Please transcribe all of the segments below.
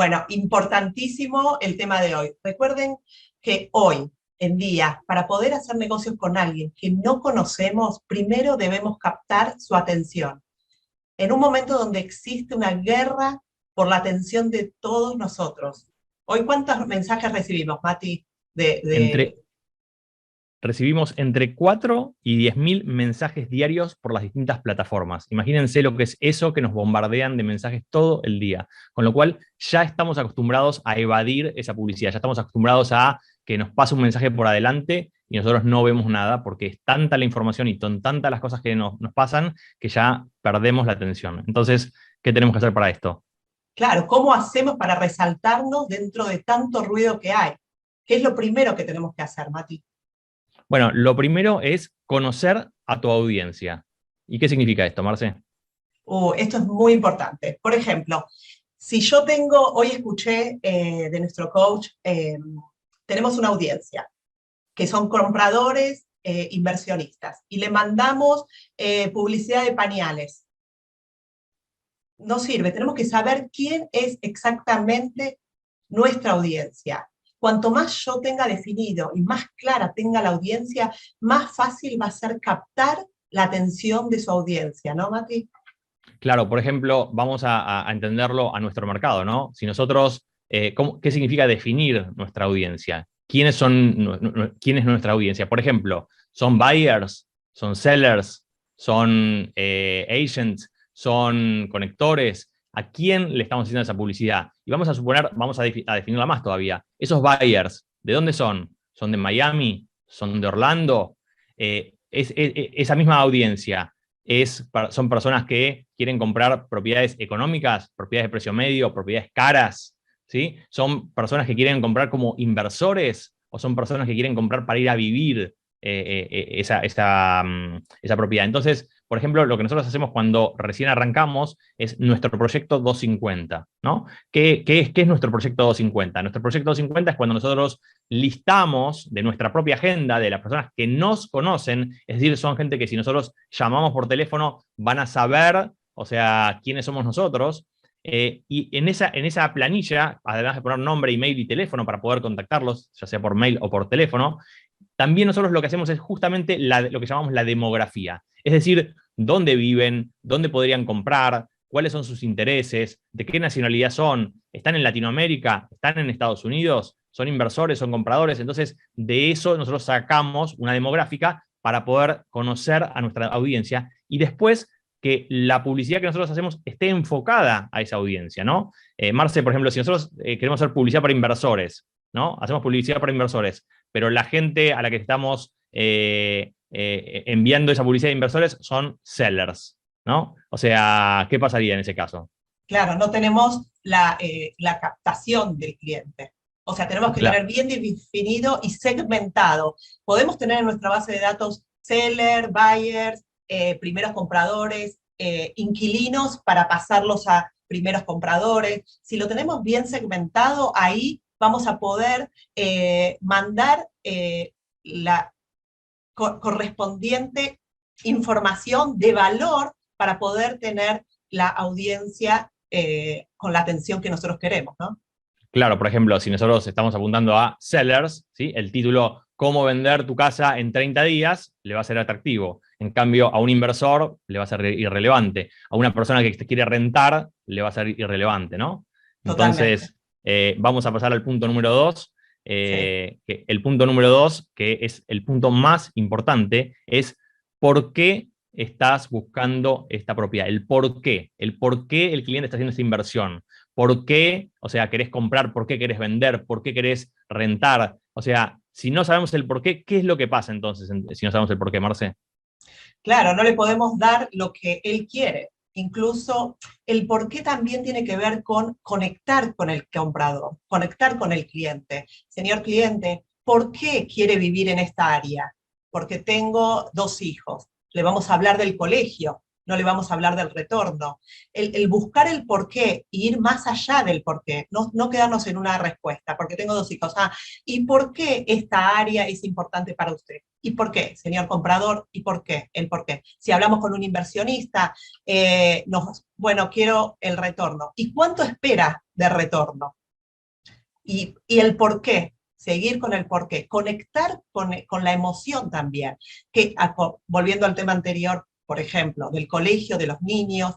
Bueno, importantísimo el tema de hoy. Recuerden que hoy en día, para poder hacer negocios con alguien que no conocemos, primero debemos captar su atención. En un momento donde existe una guerra por la atención de todos nosotros. Hoy, ¿cuántos mensajes recibimos, Mati? Entre, Recibimos entre 4 y 10.000 mensajes diarios por las distintas plataformas. Imagínense lo que es eso que nos bombardean de mensajes todo el día. Con lo cual ya estamos acostumbrados a evadir esa publicidad, ya estamos acostumbrados a que nos pase un mensaje por adelante y nosotros no vemos nada porque es tanta la información y son tantas las cosas que nos pasan que ya perdemos la atención. Entonces, ¿qué tenemos que hacer para esto? Claro, ¿cómo hacemos para resaltarnos dentro de tanto ruido que hay? ¿Qué es lo primero que tenemos que hacer, Mati? Bueno, lo primero es conocer a tu audiencia. ¿Y qué significa esto, Marce? Esto es muy importante. Por ejemplo, si yo tengo, hoy escuché de nuestro coach, tenemos una audiencia que son compradores, inversionistas, y le mandamos publicidad de pañales. No sirve, tenemos que saber quién es exactamente nuestra audiencia. Cuanto más yo tenga definido y más clara tenga la audiencia, más fácil va a ser captar la atención de su audiencia, ¿no, Mati? Claro, por ejemplo, vamos a entenderlo a nuestro mercado, ¿no? Si nosotros, ¿qué significa definir nuestra audiencia? ¿Quién es nuestra audiencia? Por ejemplo, ¿son buyers? ¿Son sellers? ¿Son agents? ¿Son conectores? ¿A quién le estamos haciendo esa publicidad? Y vamos a suponer, a definirla más todavía. Esos buyers, ¿de dónde son? ¿Son de Miami? ¿Son de Orlando? Esa misma audiencia son personas que quieren comprar propiedades económicas, propiedades de precio medio, propiedades caras, ¿sí? Son personas que quieren comprar como inversores o son personas que quieren comprar para ir a vivir esa propiedad. Entonces, por ejemplo, lo que nosotros hacemos cuando recién arrancamos es nuestro proyecto 250, ¿no? ¿Qué es nuestro proyecto 250? Nuestro proyecto 250 es cuando nosotros listamos de nuestra propia agenda, de las personas que nos conocen, es decir, son gente que si nosotros llamamos por teléfono van a saber, o sea, quiénes somos nosotros, y en esa planilla, además de poner nombre, email y teléfono para poder contactarlos, ya sea por mail o por teléfono, también nosotros lo que hacemos es justamente lo que llamamos la demografía. Es decir, dónde viven, dónde podrían comprar, cuáles son sus intereses, de qué nacionalidad son, están en Latinoamérica, están en Estados Unidos, son inversores, son compradores. Entonces, de eso nosotros sacamos una demográfica para poder conocer a nuestra audiencia y después que la publicidad que nosotros hacemos esté enfocada a esa audiencia, ¿no? Marce, por ejemplo, si nosotros queremos hacer publicidad para inversores, ¿no? Hacemos publicidad para inversores, pero la gente a la que estamos enviando esa publicidad de inversores son sellers, ¿no? O sea, ¿qué pasaría en ese caso? Claro, no tenemos la captación del cliente. O sea, tenemos que tener Claro. bien definido y segmentado. Podemos tener en nuestra base de datos seller, buyers, primeros compradores, inquilinos para pasarlos a primeros compradores. Si lo tenemos bien segmentado, ahí vamos a poder mandar la correspondiente información de valor para poder tener la audiencia con la atención que nosotros queremos, ¿no? Claro, por ejemplo, si nosotros estamos apuntando a sellers, ¿sí? El título "Cómo vender tu casa en 30 días" le va a ser atractivo. En cambio, a un inversor le va a ser irrelevante. A una persona que quiere rentar le va a ser irrelevante, ¿no? Totalmente. Entonces, vamos a pasar al punto número 2. Sí. El punto número 2, que es el punto más importante, es por qué estás buscando esta propiedad. El por qué el cliente está haciendo esta inversión. ¿Por qué, o sea, querés comprar? ¿Por qué querés vender? ¿Por qué querés rentar? O sea, si no sabemos el por qué, ¿qué es lo que pasa entonces si no sabemos el por qué, Marce? Claro, no le podemos dar lo que él quiere. Incluso el por qué también tiene que ver con conectar con el comprador, conectar con el cliente. Señor cliente, ¿por qué quiere vivir en esta área? Porque tengo 2 hijos. Le vamos a hablar del colegio, no le vamos a hablar del retorno. El buscar el por qué e ir más allá del por qué, no quedarnos en una respuesta, porque tengo 2 hijos. ¿Y por qué esta área es importante para usted? ¿Y por qué, señor comprador? ¿Y por qué? El por qué. Si hablamos con un inversionista, bueno, quiero el retorno. ¿Y cuánto espera de retorno. Y el por qué, seguir con el por qué, conectar con la emoción también. Que, volviendo al tema anterior, por ejemplo, del colegio, de los niños,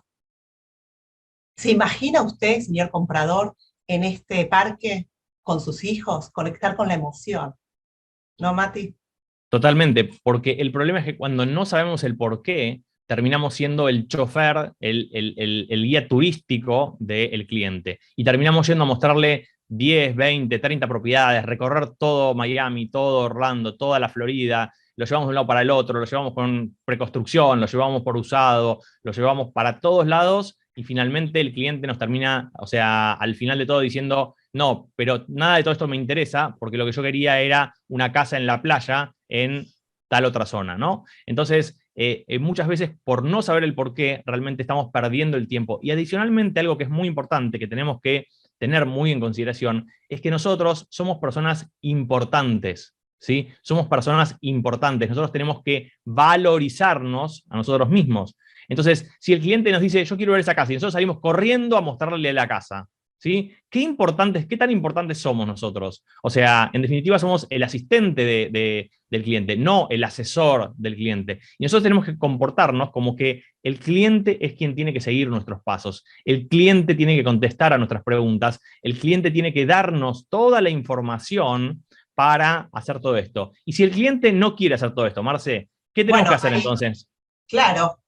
¿se imagina usted, señor comprador, en este parque con sus hijos, conectar con la emoción? ¿No, Mati? Totalmente, porque el problema es que cuando no sabemos el por qué, terminamos siendo el chofer, el guía turístico del cliente. Y terminamos yendo a mostrarle 10, 20, 30 propiedades, recorrer todo Miami, todo Orlando, toda la Florida, lo llevamos de un lado para el otro, lo llevamos con preconstrucción, lo llevamos por usado, lo llevamos para todos lados y finalmente el cliente nos termina, o sea, al final de todo diciendo, no, pero nada de todo esto me interesa porque lo que yo quería era una casa en la playa en tal otra zona, ¿no? Entonces, muchas veces por no saber el por qué, realmente estamos perdiendo el tiempo. Y adicionalmente, algo que es muy importante, que tenemos que tener muy en consideración, es que nosotros somos personas importantes, ¿sí? Somos personas importantes. Nosotros tenemos que valorizarnos a nosotros mismos. Entonces, si el cliente nos dice, yo quiero ver esa casa, y nosotros salimos corriendo a mostrarle la casa, ¿sí? ¿Qué tan importantes somos nosotros? O sea, en definitiva somos el asistente del cliente, no el asesor del cliente. Y nosotros tenemos que comportarnos como que el cliente es quien tiene que seguir nuestros pasos, el cliente tiene que contestar a nuestras preguntas, el cliente tiene que darnos toda la información para hacer todo esto. Y si el cliente no quiere hacer todo esto, Marce, ¿qué tenemos que hacer entonces? Claro,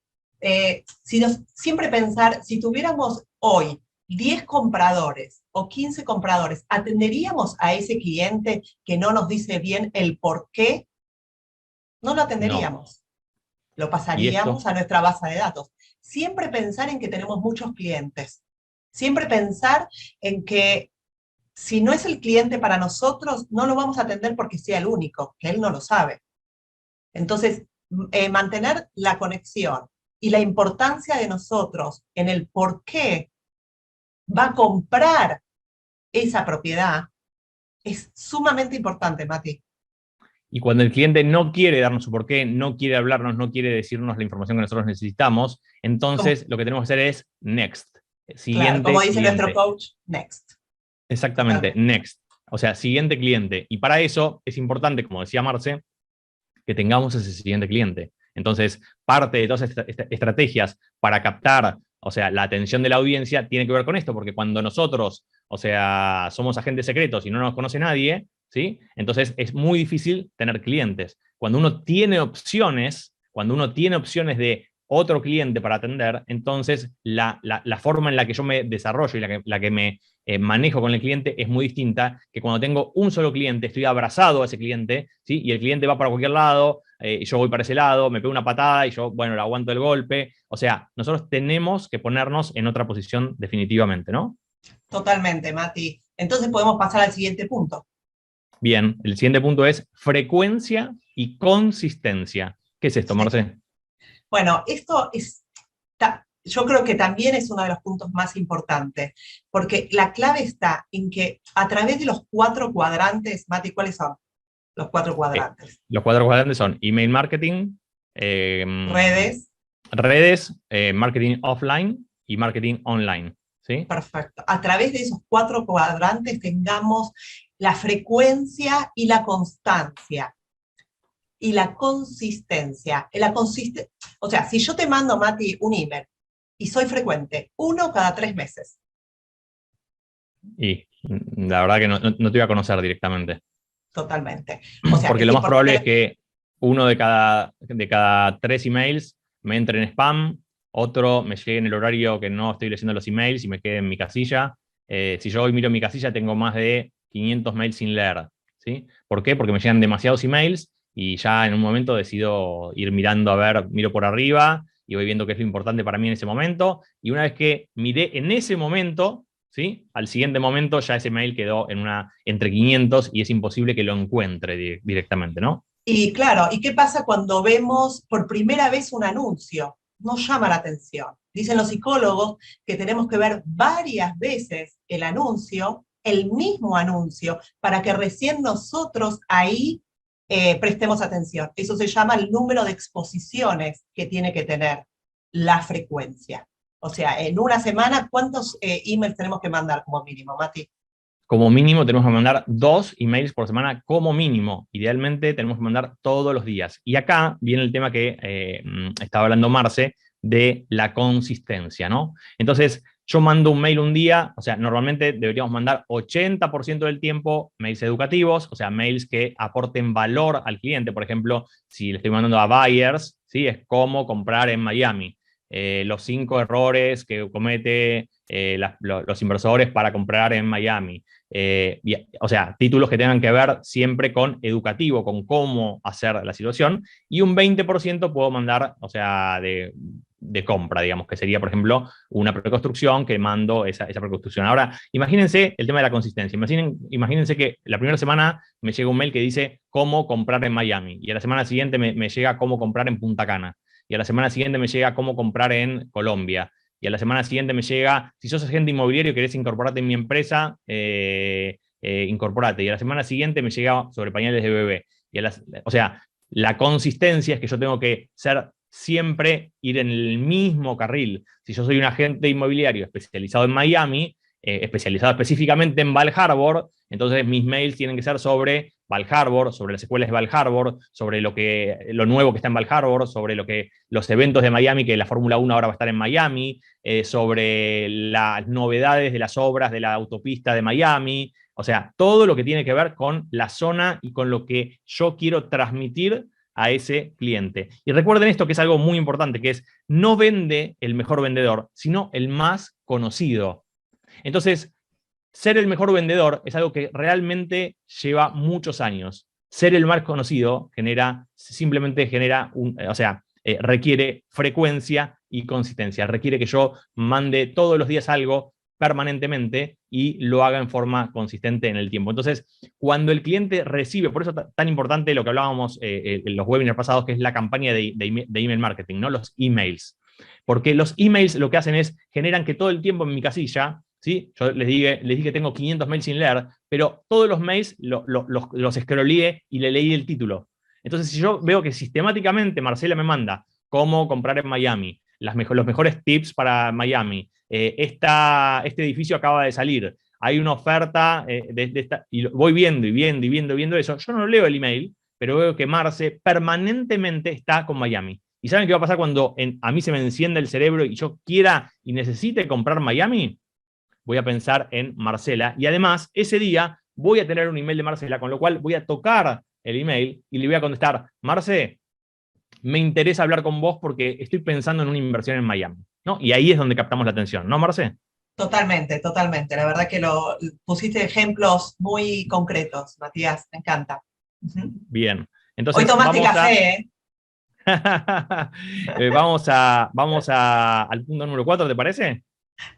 siempre pensar, si tuviéramos hoy 10 compradores o 15 compradores, ¿atenderíamos a ese cliente que no nos dice bien el por qué? No lo atenderíamos. Lo pasaríamos a nuestra base de datos. Siempre pensar en que tenemos muchos clientes. Siempre pensar en que si no es el cliente para nosotros, no lo vamos a atender porque sea el único, que él no lo sabe. Entonces, mantener la conexión y la importancia de nosotros en el por qué va a comprar esa propiedad es sumamente importante, Mati. Y cuando el cliente no quiere darnos su porqué, no quiere hablarnos, no quiere decirnos la información que nosotros necesitamos, entonces lo que tenemos que hacer es next. Siguiente claro, como dice cliente. nuestro coach, next. Exactamente, next. O sea, siguiente cliente. Y para eso es importante, como decía Marce, que tengamos ese siguiente cliente. Entonces, parte de todas estas estrategias para captar, o sea, la atención de la audiencia tiene que ver con esto, porque cuando nosotros, o sea, somos agentes secretos y no nos conoce nadie, ¿sí? Entonces es muy difícil tener clientes. Cuando uno tiene opciones de otro cliente para atender, entonces la forma en la que yo me desarrollo y la que me manejo con el cliente es muy distinta que cuando tengo un solo cliente, estoy abrazado a ese cliente, ¿sí? Y el cliente va para cualquier lado, y yo voy para ese lado, me pego una patada y yo, bueno, le aguanto el golpe. O sea, nosotros tenemos que ponernos en otra posición definitivamente, ¿no? Totalmente, Mati. Entonces podemos pasar al siguiente punto. Bien, el siguiente punto es frecuencia y consistencia. ¿Qué es esto, Marce? Bueno, esto yo creo que también es uno de los puntos más importantes, porque la clave está en que a través de los 4 cuadrantes, Mati, ¿cuáles son los 4 cuadrantes? Los 4 cuadrantes son email marketing, redes, marketing offline y marketing online. ¿Sí? Perfecto. A través de esos 4 cuadrantes tengamos la frecuencia y la constancia. Y la consistencia. O sea, si yo te mando, Mati, un email y soy frecuente, 1 cada 3 meses. Y la verdad que no te iba a conocer directamente. Totalmente. O sea, porque lo más probable es que uno de cada 3 emails me entre en spam, otro me llegue en el horario que no estoy leyendo los emails y me quede en mi casilla. Si yo hoy miro mi casilla, tengo más de 500 mails sin leer. ¿Sí? ¿Por qué? Porque me llegan demasiados emails y ya en un momento decido ir mirando, a ver, miro por arriba y voy viendo qué es lo importante para mí en ese momento. Y una vez que miré en ese momento, ¿sí? Al siguiente momento ya ese mail quedó entre 500 y es imposible que lo encuentre directamente, ¿no? Y claro, ¿y qué pasa cuando vemos por primera vez un anuncio? Nos llama la atención. Dicen los psicólogos que tenemos que ver varias veces el anuncio, el mismo anuncio, para que recién nosotros ahí prestemos atención. Eso se llama el número de exposiciones que tiene que tener la frecuencia. O sea, en una semana, ¿cuántos emails tenemos que mandar como mínimo, Mati? Como mínimo tenemos que mandar 2 emails por semana como mínimo. Idealmente tenemos que mandar todos los días. Y acá viene el tema que estaba hablando Marce, de la consistencia, ¿no? Entonces, yo mando un mail un día, o sea, normalmente deberíamos mandar 80% del tiempo mails educativos, o sea, mails que aporten valor al cliente. Por ejemplo, si le estoy mandando a buyers, ¿sí? Es cómo comprar en Miami. Los 5 errores que comete los inversores para comprar en Miami. O sea, títulos que tengan que ver siempre con educativo, con cómo hacer la situación, y un 20% puedo mandar, o sea, de compra, digamos, que sería, por ejemplo, una preconstrucción que mando esa preconstrucción. Ahora, imagínense el tema de la consistencia. Imagínense que la primera semana me llega un mail que dice cómo comprar en Miami, y a la semana siguiente me llega cómo comprar en Punta Cana, y a la semana siguiente me llega cómo comprar en Colombia, y a la semana siguiente me llega, si sos agente inmobiliario y querés incorporarte en mi empresa, incorporate, y a la semana siguiente me llega sobre pañales de bebé. O sea, la consistencia es que yo tengo que ser siempre ir en el mismo carril. Si yo soy un agente inmobiliario especializado en Miami, especializado específicamente en Val Harbor, entonces mis mails tienen que ser sobre Val Harbor, sobre las escuelas de Val Harbor, sobre lo nuevo que está en Val Harbor, sobre los eventos de Miami, que la Fórmula 1 ahora va a estar en Miami, sobre las novedades de las obras de la autopista de Miami, o sea, todo lo que tiene que ver con la zona y con lo que yo quiero transmitir a ese cliente. Y recuerden esto, que es algo muy importante, que es no vende el mejor vendedor, sino el más conocido. Entonces, ser el mejor vendedor es algo que realmente lleva muchos años. Ser el más conocido simplemente genera requiere frecuencia y consistencia. Requiere que yo mande todos los días algo permanentemente y lo haga en forma consistente en el tiempo. Entonces, cuando el cliente recibe, por eso tan importante lo que hablábamos en los webinars pasados, que es la campaña de email marketing, ¿no? Los emails. Porque los emails lo que hacen es, generan que todo el tiempo en mi casilla, ¿sí? Yo les dije que tengo 500 mails sin leer, pero todos los mails los scrolleé y le leí el título. Entonces, si yo veo que sistemáticamente Marcela me manda cómo comprar en Miami, los mejores tips para Miami, este edificio acaba de salir, hay una oferta y voy viendo y viendo y viendo y viendo eso, yo no leo el email, pero veo que Marce permanentemente está con Miami. ¿Y saben qué va a pasar cuando a mí se me encienda el cerebro y yo quiera y necesite comprar Miami? Voy a pensar en Marcela, y además ese día voy a tener un email de Marcela, con lo cual voy a tocar el email y le voy a contestar: Marce, me interesa hablar con vos porque estoy pensando en una inversión en Miami, ¿no? Y ahí es donde captamos la atención, ¿no, Marce? Totalmente, totalmente. La verdad que pusiste ejemplos muy concretos, Matías, me encanta. Ujú. Bien, Hoy entonces tomaste café, ¿eh? al punto número 4, ¿te parece?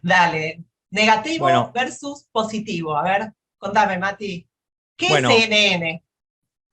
Dale. Negativo Bueno, versus positivo. A ver, contame, Mati. ¿Qué es bueno, CNN?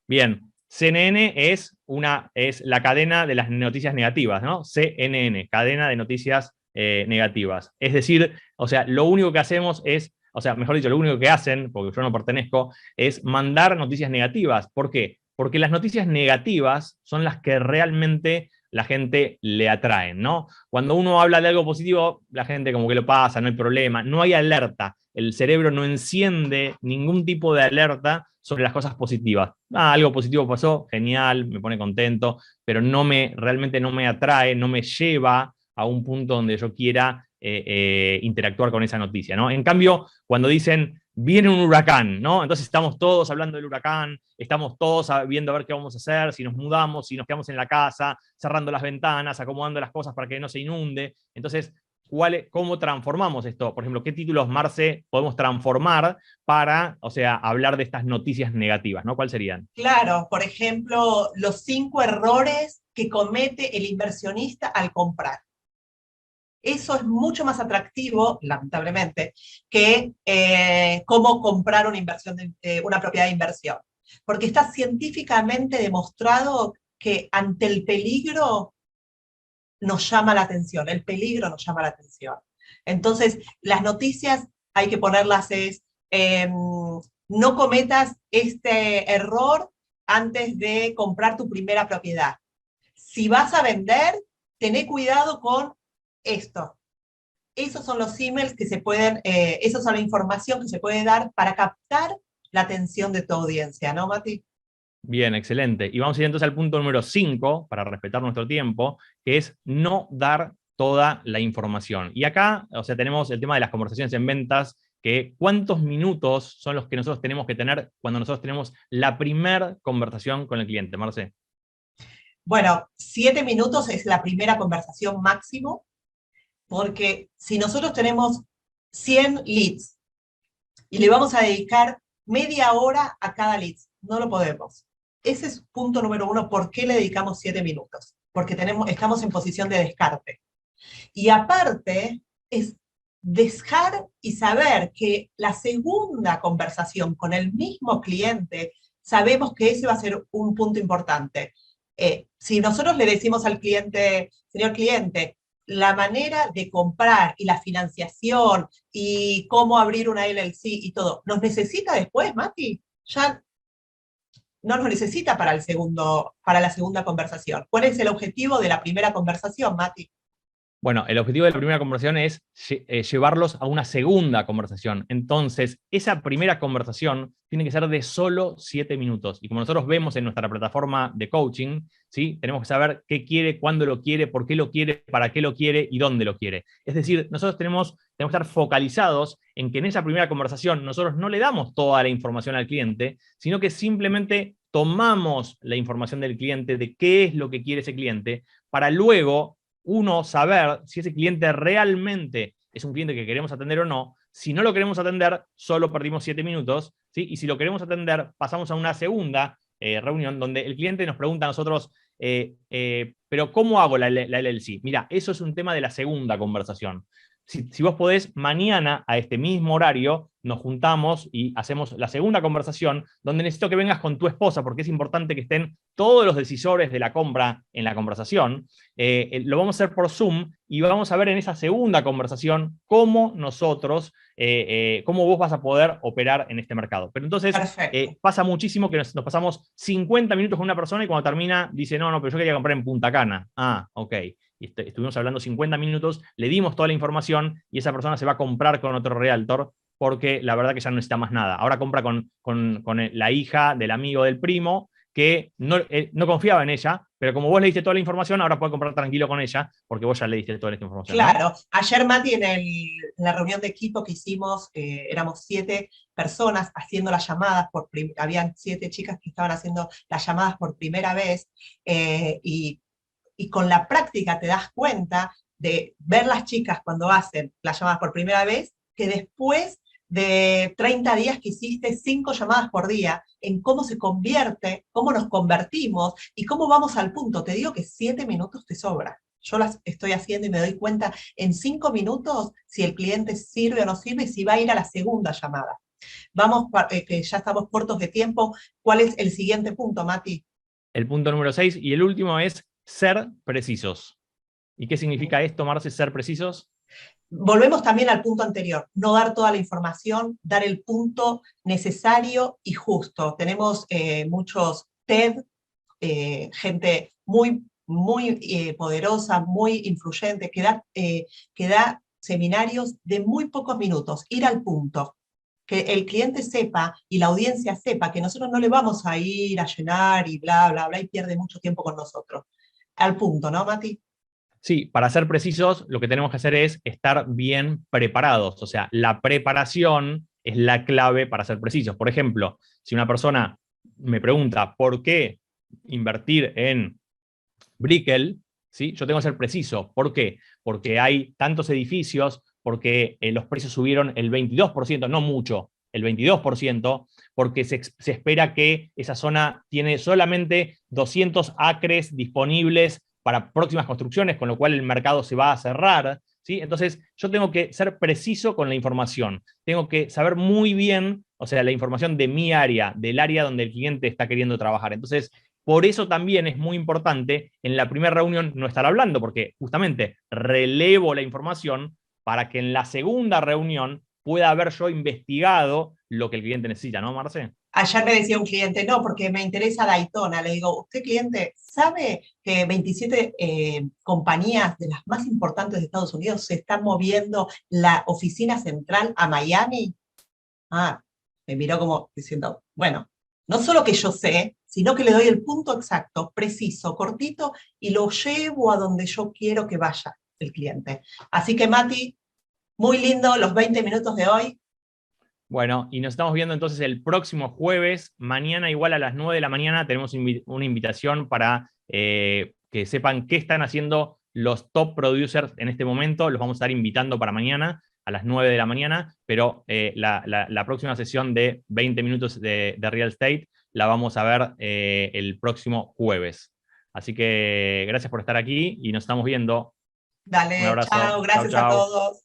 bien. CNN es la cadena de las noticias negativas, ¿no? CNN, cadena de noticias negativas. Es decir, o sea, lo único que hacemos es, o sea, mejor dicho, lo único que hacen, porque yo no pertenezco, es mandar noticias negativas. ¿Por qué? Porque las noticias negativas son las que realmente la gente le atraen, ¿no? Cuando uno habla de algo positivo, la gente como que lo pasa, no hay problema, no hay alerta. El cerebro no enciende ningún tipo de alerta sobre las cosas positivas. Algo positivo pasó, genial, me pone contento, pero realmente no me atrae, no me lleva a un punto donde yo quiera interactuar con esa noticia, ¿no? En cambio, cuando dicen, viene un huracán, ¿no? Entonces estamos todos hablando del huracán, estamos todos viendo a ver qué vamos a hacer, si nos mudamos, si nos quedamos en la casa, cerrando las ventanas, acomodando las cosas para que no se inunde. Entonces, ¿cómo transformamos esto? Por ejemplo, ¿qué títulos, Marce, podemos transformar para, o sea, hablar de estas noticias negativas, ¿no? ¿Cuáles serían? Claro, por ejemplo, los 5 errores que comete el inversionista al comprar. Eso es mucho más atractivo, lamentablemente, que cómo comprar una propiedad de inversión. Porque está científicamente demostrado que ante el peligro nos llama la atención, el peligro nos llama la atención. Entonces, las noticias hay que ponerlas no cometas este error antes de comprar tu primera propiedad. Si vas a vender, tené cuidado con esto. esos son los emails que se pueden, esos son la información que se puede dar para captar la atención de tu audiencia, ¿no, Mati? Bien, excelente. Y vamos a ir entonces al punto número 5, para respetar nuestro tiempo, que es no dar toda la información. Y acá, o sea, tenemos el tema de las conversaciones en ventas, que cuántos minutos son los que nosotros tenemos que tener cuando nosotros tenemos la primera conversación con el cliente, Marce. Bueno, 7 minutos es la primera conversación máximo, porque si nosotros tenemos 100 leads y le vamos a dedicar media hora a cada lead, no lo podemos. Ese es punto número uno, ¿por qué le dedicamos 7 minutos? Porque estamos en posición de descarte. Y aparte, es dejar y saber que la segunda conversación con el mismo cliente, sabemos que ese va a ser un punto importante. Si nosotros le decimos al cliente, señor cliente, la manera de comprar y la financiación y cómo abrir una LLC y todo, ¿nos necesita después, Mati? Ya no nos necesita para la segunda conversación. ¿Cuál es el objetivo de la primera conversación, Mati? Bueno, el objetivo de la primera conversación es llevarlos a una segunda conversación. Entonces, esa primera conversación tiene que ser de solo 7 minutos. Y como nosotros vemos en nuestra plataforma de coaching, ¿sí? Tenemos que saber qué quiere, cuándo lo quiere, por qué lo quiere, para qué lo quiere y dónde lo quiere. Es decir, nosotros tenemos que estar focalizados en que en esa primera conversación nosotros no le damos toda la información al cliente, sino que simplemente tomamos la información del cliente de qué es lo que quiere ese cliente, para luego uno saber si ese cliente realmente es un cliente que queremos atender o no. Si no lo queremos atender, solo perdimos 7 minutos, ¿sí? Y si lo queremos atender, pasamos a una segunda reunión donde el cliente nos pregunta a nosotros, pero ¿cómo hago la LLC? Mira, eso es un tema de la segunda conversación. Si vos podés, mañana a este mismo horario nos juntamos y hacemos la segunda conversación, donde necesito que vengas con tu esposa, porque es importante que estén todos los decisores de la compra en la conversación. Lo vamos a hacer por Zoom y vamos a ver en esa segunda conversación cómo nosotros, cómo vos vas a poder operar en este mercado. Pero entonces pasa muchísimo que nos pasamos 50 minutos con una persona y cuando termina dice, no, pero yo quería comprar en Punta Cana. Ah, ok. Y estuvimos hablando 50 minutos, le dimos toda la información y esa persona se va a comprar con otro realtor porque la verdad que ya no necesita más nada. Ahora compra con la hija del amigo del primo que no confiaba en ella, pero como vos le diste toda la información, ahora puede comprar tranquilo con ella porque vos ya le diste toda esta información. Claro, ¿no? ayer Mati en la reunión de equipo que hicimos, éramos 7 personas haciendo las llamadas, habían 7 chicas que estaban haciendo las llamadas por primera vez, y con la práctica te das cuenta de ver las chicas cuando hacen las llamadas por primera vez, que después de 30 días que hiciste 5 llamadas por día, en cómo se convierte, cómo nos convertimos y cómo vamos al punto. Te digo que 7 minutos te sobra. Yo las estoy haciendo y me doy cuenta en 5 minutos si el cliente sirve o no sirve y si va a ir a la segunda llamada. Vamos, que ya estamos cortos de tiempo. ¿Cuál es el siguiente punto, Mati? El punto número 6 y el último es ser precisos. ¿Y qué significa esto, Marce, ser precisos? Volvemos también al punto anterior, no dar toda la información, dar el punto necesario y justo. Tenemos muchos TED, gente muy, muy poderosa, muy influyente, que da seminarios de muy pocos minutos, ir al punto. Que el cliente sepa y la audiencia sepa que nosotros no le vamos a ir a llenar y bla, bla, bla, y pierde mucho tiempo con nosotros. Al punto, ¿no, Mati? Sí, para ser precisos, lo que tenemos que hacer es estar bien preparados. O sea, la preparación es la clave para ser precisos. Por ejemplo, si una persona me pregunta por qué invertir en Brickell, ¿sí? Yo tengo que ser preciso. ¿Por qué? Porque hay tantos edificios, porque los precios subieron el 22%, no mucho, el 22%, porque se espera que esa zona tiene solamente 200 acres disponibles para próximas construcciones, con lo cual el mercado se va a cerrar, ¿sí? Entonces, yo tengo que ser preciso con la información. Tengo que saber muy bien, o sea, la información de mi área, del área donde el cliente está queriendo trabajar. Entonces, por eso también es muy importante en la primera reunión no estar hablando, porque justamente relevo la información para que en la segunda reunión pueda haber yo investigado lo que el cliente necesita, ¿no, Marce? Ayer me decía un cliente, no, porque me interesa Daytona. Le digo, usted cliente, ¿sabe que 27 compañías de las más importantes de Estados Unidos se están moviendo la oficina central a Miami? Ah, me miró como diciendo, bueno, no solo que yo sé, sino que le doy el punto exacto, preciso, cortito, y lo llevo a donde yo quiero que vaya el cliente. Así que, Mati, muy lindo los 20 minutos de hoy. Bueno, y nos estamos viendo entonces el próximo jueves. Mañana, igual a las 9 de la mañana, tenemos una invitación para que sepan qué están haciendo los top producers en este momento. Los vamos a estar invitando para mañana a las 9 de la mañana, pero la próxima sesión de 20 minutos de Real Estate la vamos a ver el próximo jueves. Así que gracias por estar aquí y nos estamos viendo. Un Dale, abrazo. chao, Chau, gracias a chau. todos.